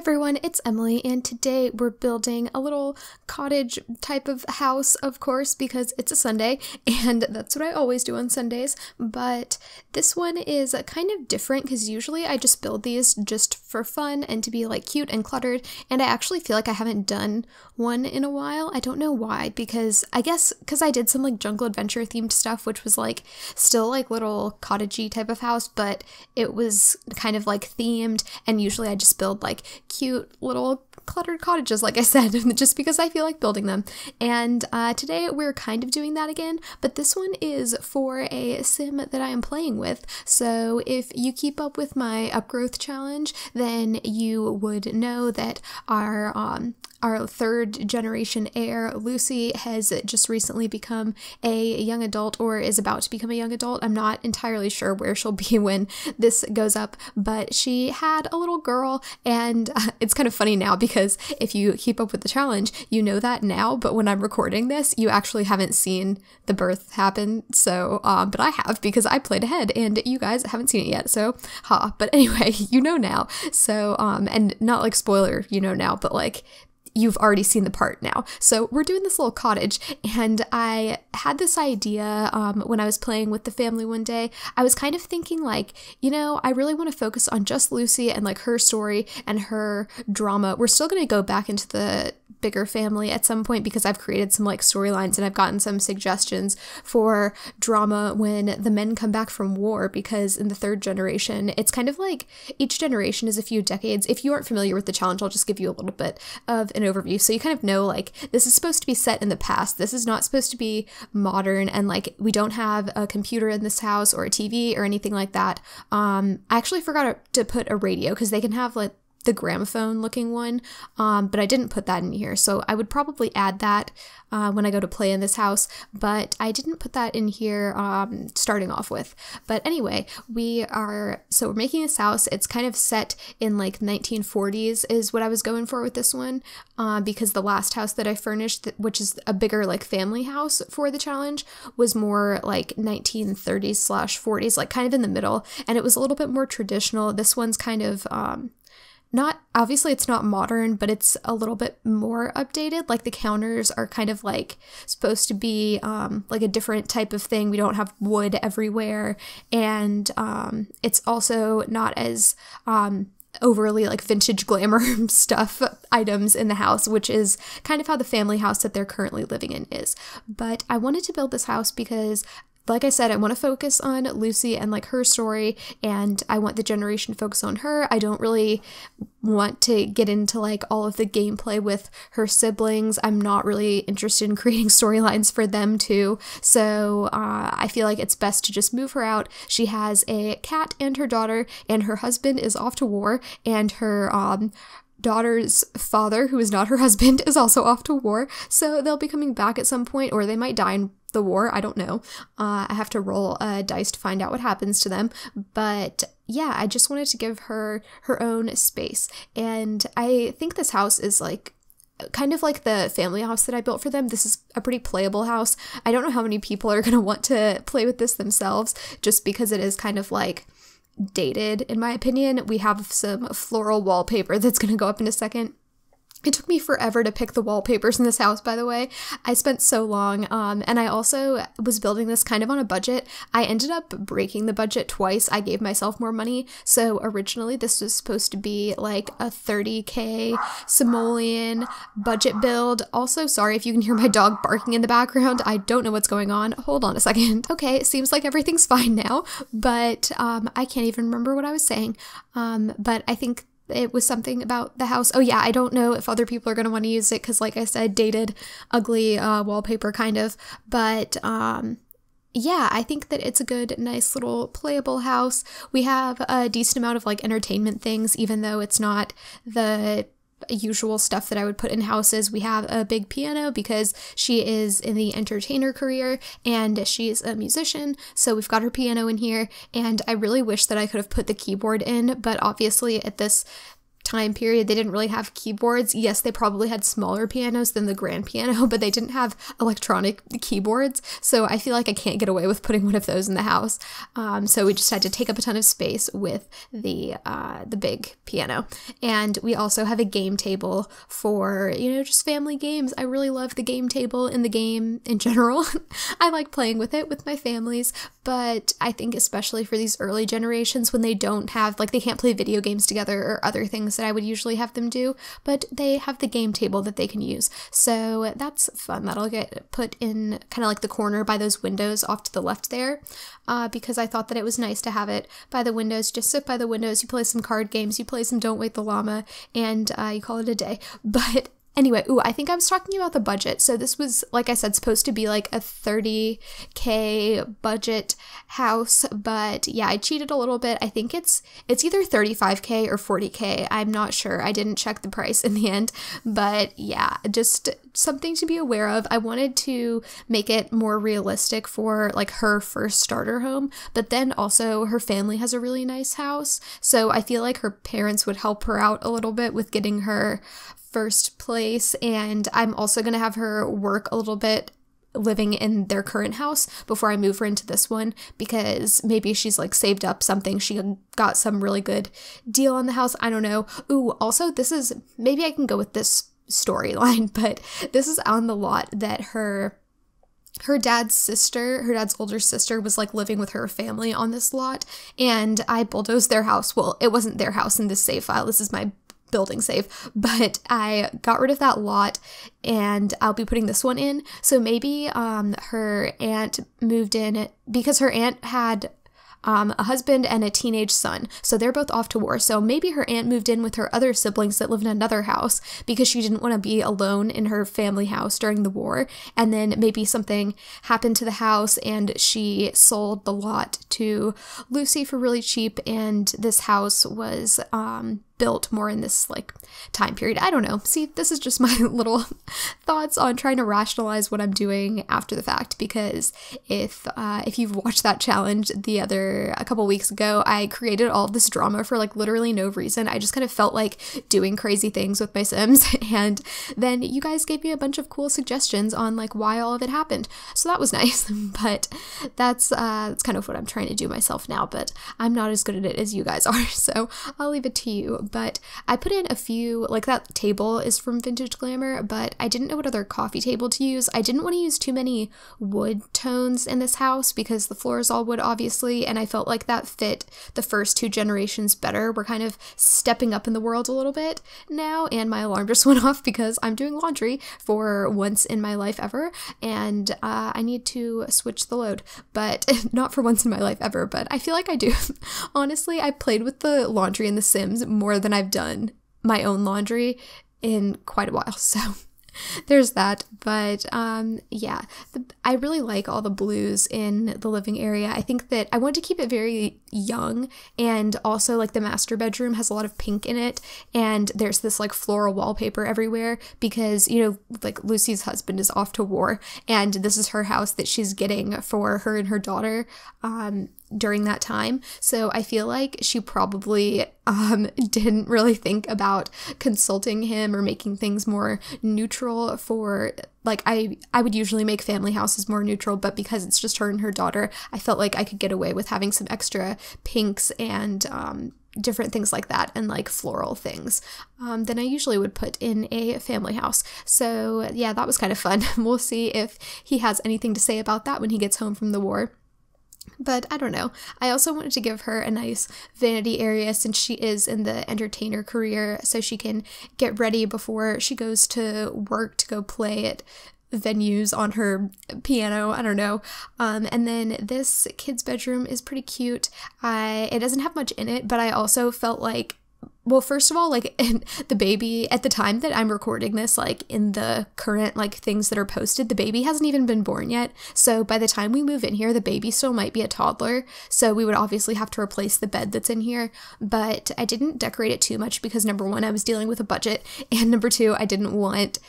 everyone, it's Emily, and today we're building a little cottage type of house, of course, because it's a Sunday, and that's what I always do on Sundays, but this one is kind of different because usually I just build these just for fun and to be like cute and cluttered, and I actually feel like I haven't done one in a while. I don't know why, because I guess because I did some like jungle adventure themed stuff, which was like still like little cottagey type of house, but it was kind of like themed, and usually I just build like cute little cluttered cottages, like I said, just because I feel like building them. And today we're kind of doing that again, but this one is for a sim that I am playing with. So if you keep up with my upgrowth challenge, then you would know that our third generation heir, Lucy, has just recently become a young adult, or is about to become a young adult. I'm not entirely sure where she'll be when this goes up, but she had a little girl, and it's kind of funny now because if you keep up with the challenge, you know that now, but when I'm recording this, you actually haven't seen the birth happen, so, but I have because I played ahead, and you guys haven't seen it yet, so, but anyway, you know now, so, and not like spoiler, you know now, but like, you've already seen the part now. So we're doing this little cottage, and I had this idea when I was playing with the family one day. I was kind of thinking like, you know, I really want to focus on just Lucy and like her story and her drama. We're still going to go back into the bigger family at some point because I've created some like storylines, and I've gotten some suggestions for drama when the men come back from war, because in the third generation, it's kind of like each generation is a few decades. If you aren't familiar with the challenge, I'll just give you a little bit of an overview. So you kind of know like this is supposed to be set in the past. This is not supposed to be modern, and like we don't have a computer in this house or a TV or anything like that. I actually forgot to put a radio because they can have like the gramophone looking one, but I didn't put that in here, so I would probably add that when I go to play in this house, but I didn't put that in here starting off with. But anyway, we're making this house. It's kind of set in like 1940s is what I was going for with this one, because the last house that I furnished, which is a bigger like family house for the challenge, was more like 1930s/40s, like kind of in the middle, and it was a little bit more traditional. This one's kind of obviously it's not modern, but it's a little bit more updated. Like the counters are kind of like supposed to be like a different type of thing. We don't have wood everywhere, and it's also not as overly like vintage glamour stuff items in the house, which is kind of how the family house that they're currently living in is. But I wanted to build this house because, like I said, I want to focus on Lucy and like her story, and I want the generation to focus on her. I don't really want to get into like all of the gameplay with her siblings. I'm not really interested in creating storylines for them too. So I feel like it's best to just move her out. She has a cat and her daughter, and her husband is off to war, and her daughter's father, who is not her husband, is also off to war. So they'll be coming back at some point, or they might die in the war. I don't know. I have to roll a dice to find out what happens to them. But yeah, I just wanted to give her her own space. And I think this house is like kind of like the family house that I built for them. This is a pretty playable house. I don't know how many people are going to want to play with this themselves, just because it is kind of like dated, in my opinion. We have some floral wallpaper that's going to go up in a second. It took me forever to pick the wallpapers in this house, by the way. I spent so long, and I also was building this kind of on a budget. I ended up breaking the budget twice. I gave myself more money. So originally this was supposed to be like a 30K simoleon budget build. Also, sorry if you can hear my dog barking in the background. I don't know what's going on. Hold on a second. Okay, it seems like everything's fine now, but I can't even remember what I was saying. But I think it was something about the house. Oh yeah, I don't know if other people are going to want to use it because, like I said, dated, ugly wallpaper kind of. But yeah, I think that it's a good, nice little playable house. We have a decent amount of like entertainment things, even though it's not the usual stuff that I would put in houses. We have a big piano because she is in the entertainer career and she's a musician, so we've got her piano in here, and I really wish that I could have put the keyboard in, but obviously at this time period, they didn't really have keyboards. Yes, they probably had smaller pianos than the grand piano, but they didn't have electronic keyboards. So I feel like I can't get away with putting one of those in the house. So we just had to take up a ton of space with the big piano. And we also have a game table for, just family games. I really love the game table in the game in general. I like playing with it with my families, but I think especially for these early generations when they don't have, they can't play video games together or other things that I would usually have them do, but they have the game table that they can use. So that's fun. That'll get put in kind of like the corner by those windows off to the left there, because I thought that it was nice to have it by the windows. Just sit by the windows, you play some card games, you play some Don't Wake the Llama, and you call it a day. But anyway, I think I was talking about the budget. So this was, like I said, supposed to be like a $30K budget house, but yeah, I cheated a little bit. I think it's either $35K or $40K. I'm not sure. I didn't check the price in the end, but yeah, just something to be aware of. I wanted to make it more realistic for her first starter home, but then also her family has a really nice house. So I feel like her parents would help her out a little bit with getting her first place, and I'm also going to have her work a little bit living in their current house before I move her into this one, because maybe she's saved up something, she got some really good deal on the house, I don't know. Also, this is, maybe I can go with this storyline, but this is on the lot that her dad's older sister was living with her family on this lot, and I bulldozed their house. Well, it wasn't their house in this save file, this is my building save, but I got rid of that lot and I'll be putting this one in. So maybe her aunt moved in because her aunt had a husband and a teenage son, so they're both off to war. So maybe her aunt moved in with her other siblings that live in another house because she didn't want to be alone in her family house during the war, and then maybe something happened to the house and she sold the lot to Lucy for really cheap, and this house was built more in this time period. I don't know. See, this is just my little thoughts on trying to rationalize what I'm doing after the fact, because if you've watched that challenge a couple weeks ago, I created all this drama for literally no reason. I just kind of felt like doing crazy things with my Sims, and then you guys gave me a bunch of cool suggestions on why all of it happened. So that was nice, but that's kind of what I'm trying to do myself now, but I'm not as good at it as you guys are, so I'll leave it to you. But I put in a few, that table is from Vintage Glamour, but I didn't know what other coffee table to use. I didn't want to use too many wood tones in this house because the floor is all wood, obviously, and I felt like that fit the first two generations better. We're kind of stepping up in the world a little bit now, and my alarm just went off because I'm doing laundry for once in my life ever, and I need to switch the load, but not for once in my life ever, but I feel like I do. Honestly, I played with the laundry in The Sims more than I've done my own laundry in quite a while, so there's that. But yeah, I really like all the blues in the living area. I think that I want to keep it very young, and also the master bedroom has a lot of pink in it, and there's this floral wallpaper everywhere because Lucy's husband is off to war, and this is her house that she's getting for her and her daughter during that time. So I feel like she probably didn't really think about consulting him or making things more neutral for I would usually make family houses more neutral, but because it's just her and her daughter, I felt like I could get away with having some extra pinks and different things like that, and floral things than I usually would put in a family house. So yeah, that was kind of fun. We'll see if he has anything to say about that when he gets home from the war. But I don't know. I also wanted to give her a nice vanity area since she is in the entertainer career, so she can get ready before she goes to work to go play at venues on her piano. I don't know. And then this kid's bedroom is pretty cute. It doesn't have much in it, but I also felt like, well, first of all, the baby, at the time that I'm recording this, in the current, things that are posted, the baby hasn't even been born yet. So by the time we move in here, the baby still might be a toddler. So we would obviously have to replace the bed that's in here. But I didn't decorate it too much because, number one, I was dealing with a budget. And number two, I didn't want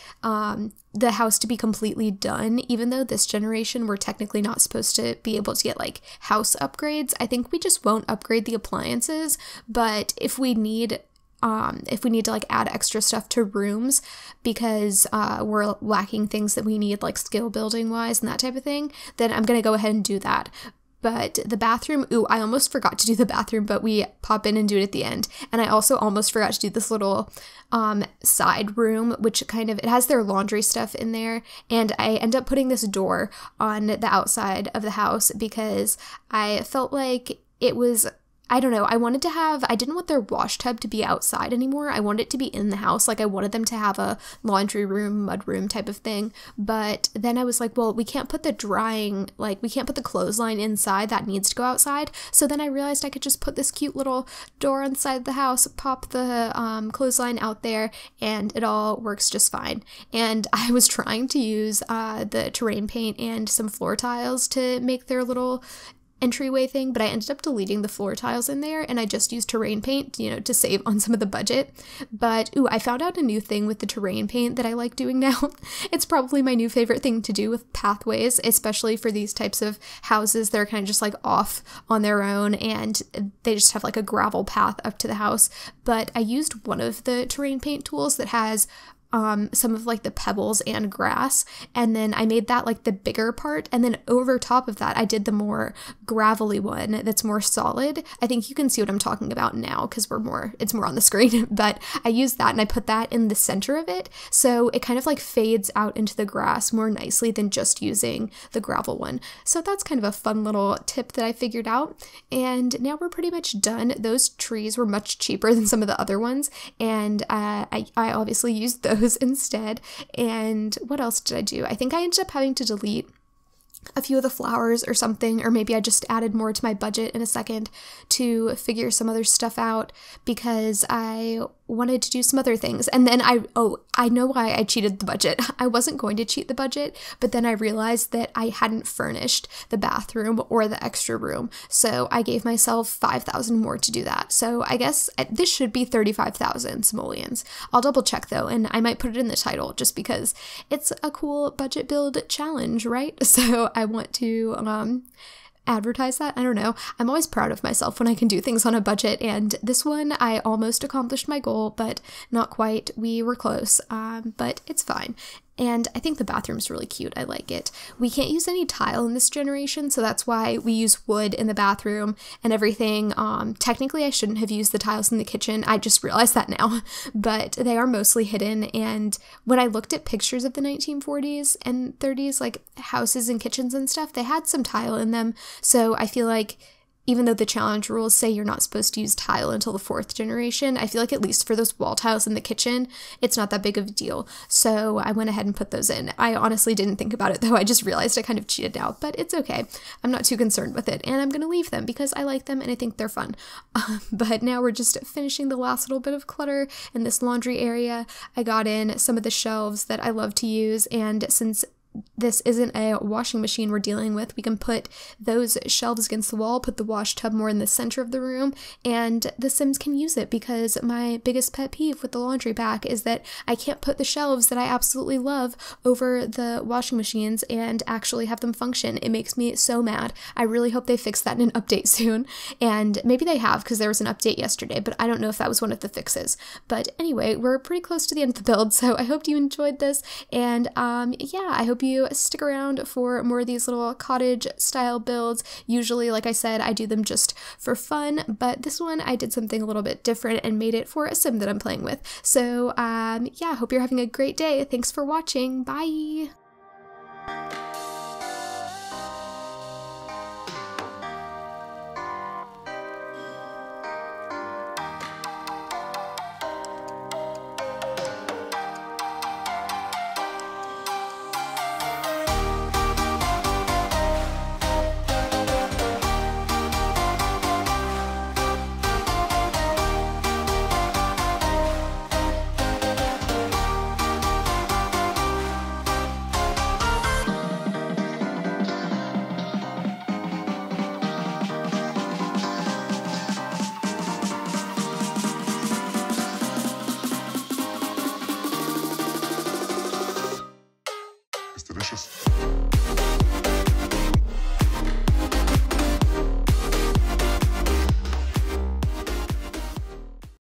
the house to be completely done. Even though this generation, we're technically not supposed to be able to get, house upgrades. I think we just won't upgrade the appliances. But if we need if we need to like add extra stuff to rooms because we're lacking things that we need like skill building wise and that type of thing, then I'm gonna go ahead and do that. But the bathroom, ooh, I almost forgot to do the bathroom, but we pop in and do it at the end. And I also almost forgot to do this little side room, which kind of, it has their laundry stuff in there. And I end up putting this door on the outside of the house because I felt like it was, I don't know, I didn't want their wash tub to be outside anymore. I wanted it to be in the house. Like I wanted them to have a laundry room, mud room type of thing. But then I was like, well, we can't put the clothesline inside. That needs to go outside. So then I realized I could just put this cute little door on the side of the house, pop the clothesline out there, and it all works just fine. And I was trying to use the terrain paint and some floor tiles to make their little entryway thing, but I ended up deleting the floor tiles in there and I just used terrain paint, you know, to save on some of the budget. But ooh, I found out a new thing with the terrain paint that I like doing now. It's probably my new favorite thing to do with pathways, especially for these types of houses that are kind of just like off on their own and they just have like a gravel path up to the house. But I used one of the terrain paint tools that has some of like the pebbles and grass, and then I made that like the bigger part, and then over top of that I did the more gravelly one that's more solid. I think you can see what I'm talking about now because it's more on the screen, but I used that and I put that in the center of it so it kind of like fades out into the grass more nicely than just using the gravel one. So that's kind of a fun little tip that I figured out, and now we're pretty much done. Those trees were much cheaper than some of the other ones, and I obviously used those instead. And what else did I do? I think I ended up having to delete a few of the flowers or something, or maybe I just added more to my budget in a second to figure some other stuff out because I wanted to do some other things. And then I know why I cheated the budget. I wasn't going to cheat the budget, but then I realized that I hadn't furnished the bathroom or the extra room. So I gave myself 5,000 more to do that. So I guess this should be 35,000 simoleons. I'll double check though, and I might put it in the title just because it's a cool budget build challenge, right? So I want to advertise that. I don't know. I'm always proud of myself when I can do things on a budget, and this one I almost accomplished my goal, but not quite. We were close, but it's fine. And I think the bathroom's really cute. I like it. We can't use any tile in this generation, so that's why we use wood in the bathroom and everything. Technically, I shouldn't have used the tiles in the kitchen. I just realized that now, but they are mostly hidden. And when I looked at pictures of the 1940s and 30s, like houses and kitchens and stuff, they had some tile in them. So I feel like even though the challenge rules say you're not supposed to use tile until the 4th generation, I feel like at least for those wall tiles in the kitchen, it's not that big of a deal. So I went ahead and put those in. I honestly didn't think about it though. I just realized I kind of cheated out, but it's okay. I'm not too concerned with it, and I'm going to leave them because I like them and I think they're fun. But now we're just finishing the last little bit of clutter in this laundry area. I got in some of the shelves that I love to use, and since this isn't a washing machine we're dealing with, we can put those shelves against the wall, put the wash tub more in the center of the room, and the Sims can use it because my biggest pet peeve with the laundry pack is that I can't put the shelves that I absolutely love over the washing machines and actually have them function. It makes me so mad. I really hope they fix that in an update soon, and maybe they have because there was an update yesterday, but I don't know if that was one of the fixes. But anyway, we're pretty close to the end of the build, so I hope you enjoyed this, and yeah, I hope you stick around for more of these little cottage style builds. Usually, like I said, I do them just for fun, but this one I did something a little bit different and made it for a sim that I'm playing with. So yeah, hope you're having a great day. Thanks for watching. Bye! It's delicious.